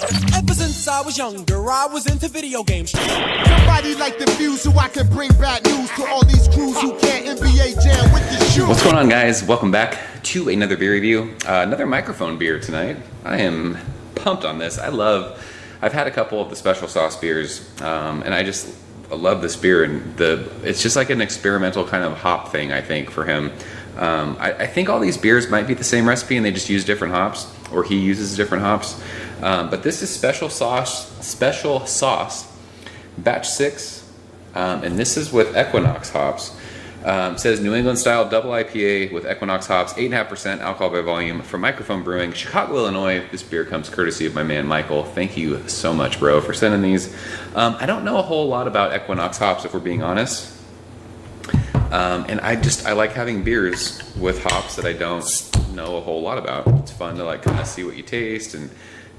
Ever since I was younger, I was into video games. Somebody like the Fuse so I can bring bad news to all these crews who can't NBA jam with the shoe. What's going on, guys? Welcome back to another beer review. Another Mikerphone beer tonight. I am pumped on this. I've had a couple of the special sauce beers, and I love this beer. And it's just like an experimental kind of hop thing, I think, for him. I think all these beers might be the same recipe and they just use different hops, or he uses different hops. But this is special sauce, batch 6, and this is with Equinox hops. It says New England style double IPA with Equinox hops, 8.5% alcohol by volume, from Mikerphone Brewing, Chicago, Illinois. This beer comes courtesy of my man Michael. Thank you so much, bro, for sending these. I don't know a whole lot about Equinox hops, if we're being honest. And I like having beers with hops that I don't know a whole lot about. It's fun to like kind of see what you taste and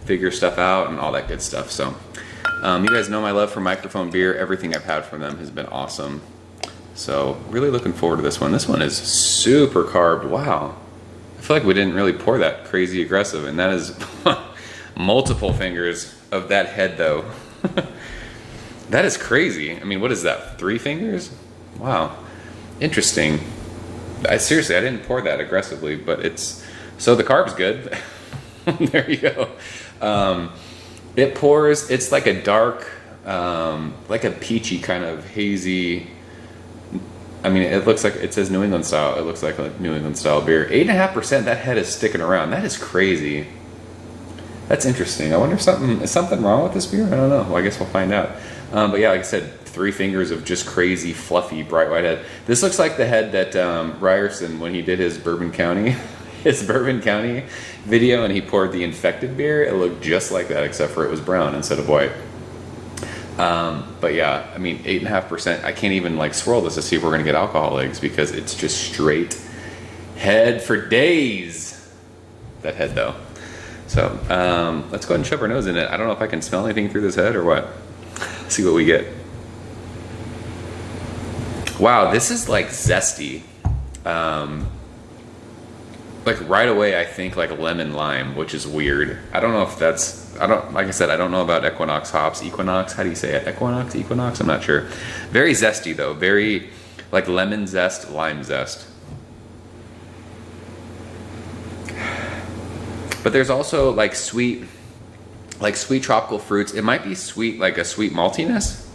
figure stuff out and all that good stuff. So you guys know my love for Mikerphone beer. Everything I've had from them has been awesome. So really looking forward to this one. This one is super carved. Wow. I feel like we didn't really pour that crazy aggressive, and that is multiple fingers of that head though. That is crazy. I mean, what is that? 3 fingers? Wow. Interesting. Seriously, I didn't pour that aggressively, but so the carb's good. There you go. It pours, it's like a dark, like a peachy kind of hazy. I mean, it looks like, it says New England style. It looks like a New England style beer. 8.5%, that head is sticking around. That is crazy. That's interesting. I wonder if is something wrong with this beer? I don't know. Well, I guess we'll find out. But yeah, like I said, 3 fingers of just crazy, fluffy, bright white head. This looks like the head that Ryerson, when he did his Bourbon County video, and he poured the infected beer, it looked just like that, except for it was brown instead of white. But yeah, I mean, 8.5%. I can't even like swirl this to see if we're gonna get alcohol legs, because it's just straight head for days. That head though. So let's go ahead and shove our nose in it. I don't know if I can smell anything through this head or what. See what we get. Wow, this is like zesty. Like right away, I think like lemon lime, which is weird. I don't know if that's, like I said, I don't know about Equinox hops. Equinox, how do you say it? Equinox, I'm not sure. Very zesty though, very like lemon zest, lime zest. But there's also like sweet tropical fruits. It might be sweet, like a sweet maltiness.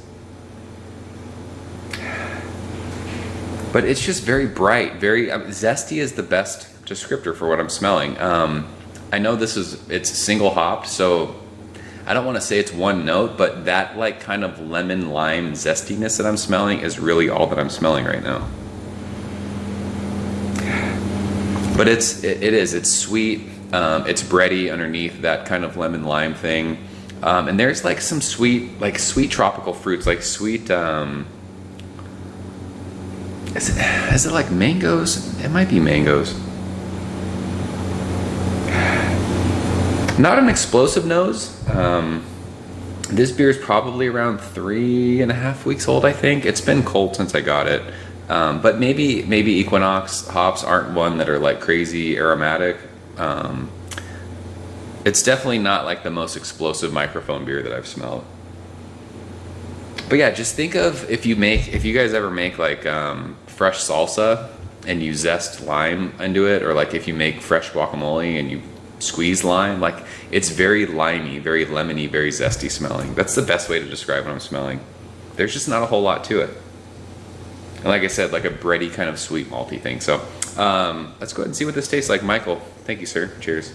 But it's just very bright, very zesty is the best descriptor for what I'm smelling. I know it's single hopped, so I don't want to say it's one note, but that like kind of lemon lime zestiness that I'm smelling is really all that I'm smelling right now. But it's sweet, it's bready underneath that kind of lemon lime thing, and there's like some sweet tropical fruits, like sweet. Is it like mangoes? It might be mangoes. Not an explosive nose. This beer is probably around 3.5 weeks old, I think. It's been cold since I got it. But maybe Equinox hops aren't one that are like crazy aromatic. It's definitely not like the most explosive Mikerphone beer that I've smelled. But yeah, just think of if you guys ever make like fresh salsa and you zest lime into it, or like if you make fresh guacamole and you squeeze lime, like it's very limey, very lemony, very zesty smelling. That's the best way to describe what I'm smelling. There's just not a whole lot to it. And like I said, like a bready kind of sweet malty thing. So let's go ahead and see what this tastes like. Michael, thank you, sir. Cheers.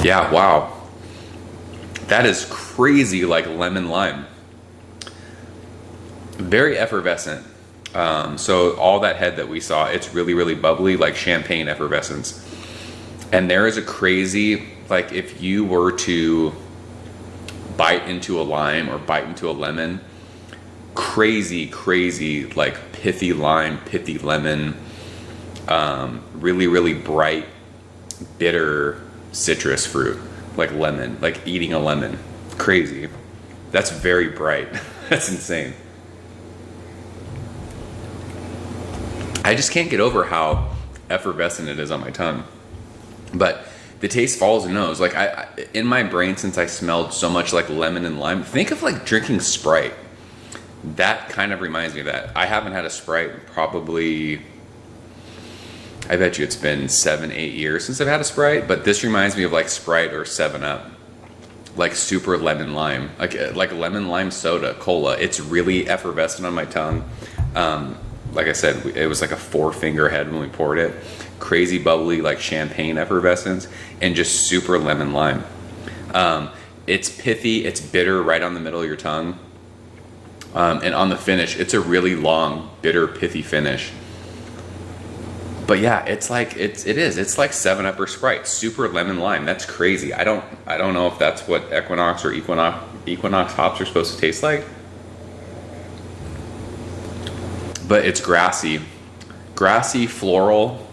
Yeah, wow. That is crazy, like lemon lime. Very effervescent. So all that head that we saw, it's really, really bubbly, like champagne effervescence. And there is a crazy, like if you were to bite into a lime or bite into a lemon, crazy, like pithy lime, pithy lemon, really, really bright, bitter citrus fruit, like lemon, like eating a lemon. Crazy. That's very bright. That's insane. I just can't get over how effervescent it is on my tongue. But the taste follows the nose. Like I in my brain, since I smelled so much like lemon and lime, think of like drinking Sprite. That kind of reminds me of that. I haven't had a Sprite in probably, I bet you it's been 7-8 years since I've had a Sprite, but this reminds me of like Sprite or 7-Up. Like super lemon lime, like lemon lime soda, cola. It's really effervescent on my tongue. Like I said, it was like a 4-finger head when we poured it. Crazy bubbly, like champagne effervescence, and just super lemon lime. It's pithy, it's bitter right on the middle of your tongue. And on the finish, it's a really long, bitter, pithy finish. But yeah, it's like it's like 7-Up or Sprite, super lemon lime. That's crazy. I don't know if that's what Equinox or Equinox hops are supposed to taste like. But it's grassy, floral.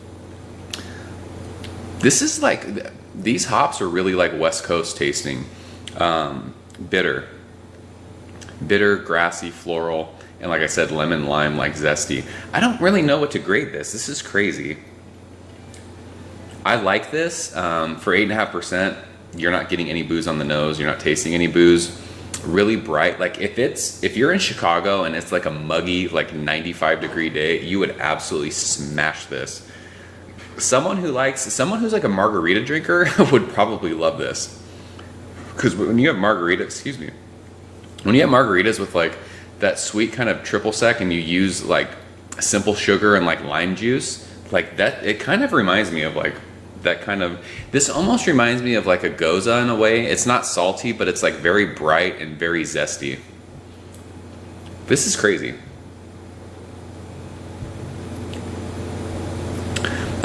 This is like, these hops are really like West Coast tasting. Bitter, grassy, floral. And like I said, lemon, lime, like zesty. I don't really know what to grade this. This is crazy. I like this. For 8.5%, you're not getting any booze on the nose. You're not tasting any booze. Really bright. Like if you're in Chicago and it's like a muggy, like 95-degree day, you would absolutely smash this. Someone who's like a margarita drinker would probably love this. Because when you have margaritas with like that sweet kind of triple sec and you use like simple sugar and like lime juice, like that, it kind of reminds me of like that kind of, this almost reminds me of like a goza in a way. It's not salty, but it's like very bright and very zesty. This is crazy.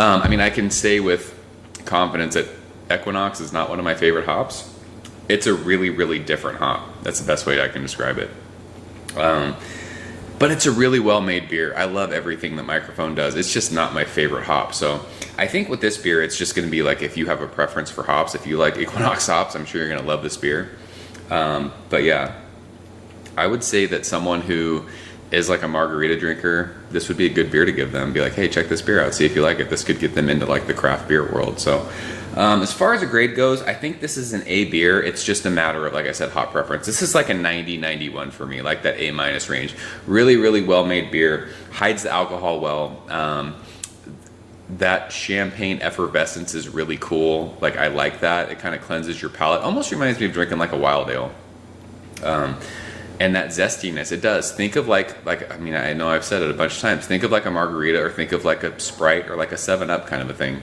I mean, I can say with confidence that Equinox is not one of my favorite hops. It's a really, really different hop. That's the best way I can describe it. But it's a really well-made beer. I love everything that Mikerphone does. It's just not my favorite hop. So I think with this beer, it's just going to be like, if you have a preference for hops, if you like Equinox hops, I'm sure you're going to love this beer. But yeah, I would say that someone who is like a margarita drinker, this would be a good beer to give them. Be like, hey, check this beer out. See if you like it. This could get them into like the craft beer world. So as far as a grade goes, I think this is an A beer. It's just a matter of, like I said, hop preference. This is like a 90-91 for me, like that A- range. Really, really well-made beer. Hides the alcohol well. That champagne effervescence is really cool. Like, I like that. It kind of cleanses your palate. Almost reminds me of drinking like a wild ale. And that zestiness, it does. Think of like, I mean, I know I've said it a bunch of times. Think of like a margarita, or think of like a Sprite or like a 7-Up kind of a thing.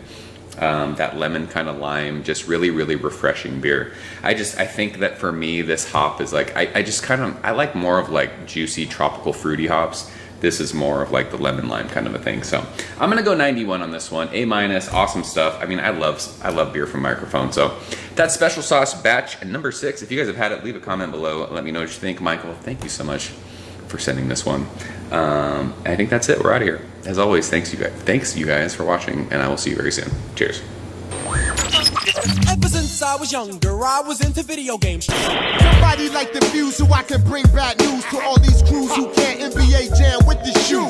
That lemon kind of lime, just really, really refreshing beer. I think that for me, this hop is like, I like more of like juicy, tropical, fruity hops. This is more of like the lemon lime kind of a thing. So I'm gonna go 91 on this one. A-, awesome stuff. I mean, I love beer from Mikerphone. So that's special sauce batch number 6. If you guys have had it, leave a comment below. Let me know what you think. Michael, thank you so much for sending this one. I think that's it. We're out of here. As always, thanks you guys for watching, and I will see you very soon. Cheers. Ever since I was younger, I was into video games. Somebody like the fuse so I can bring bad news to all these crews who can't NBA jam with the shoe.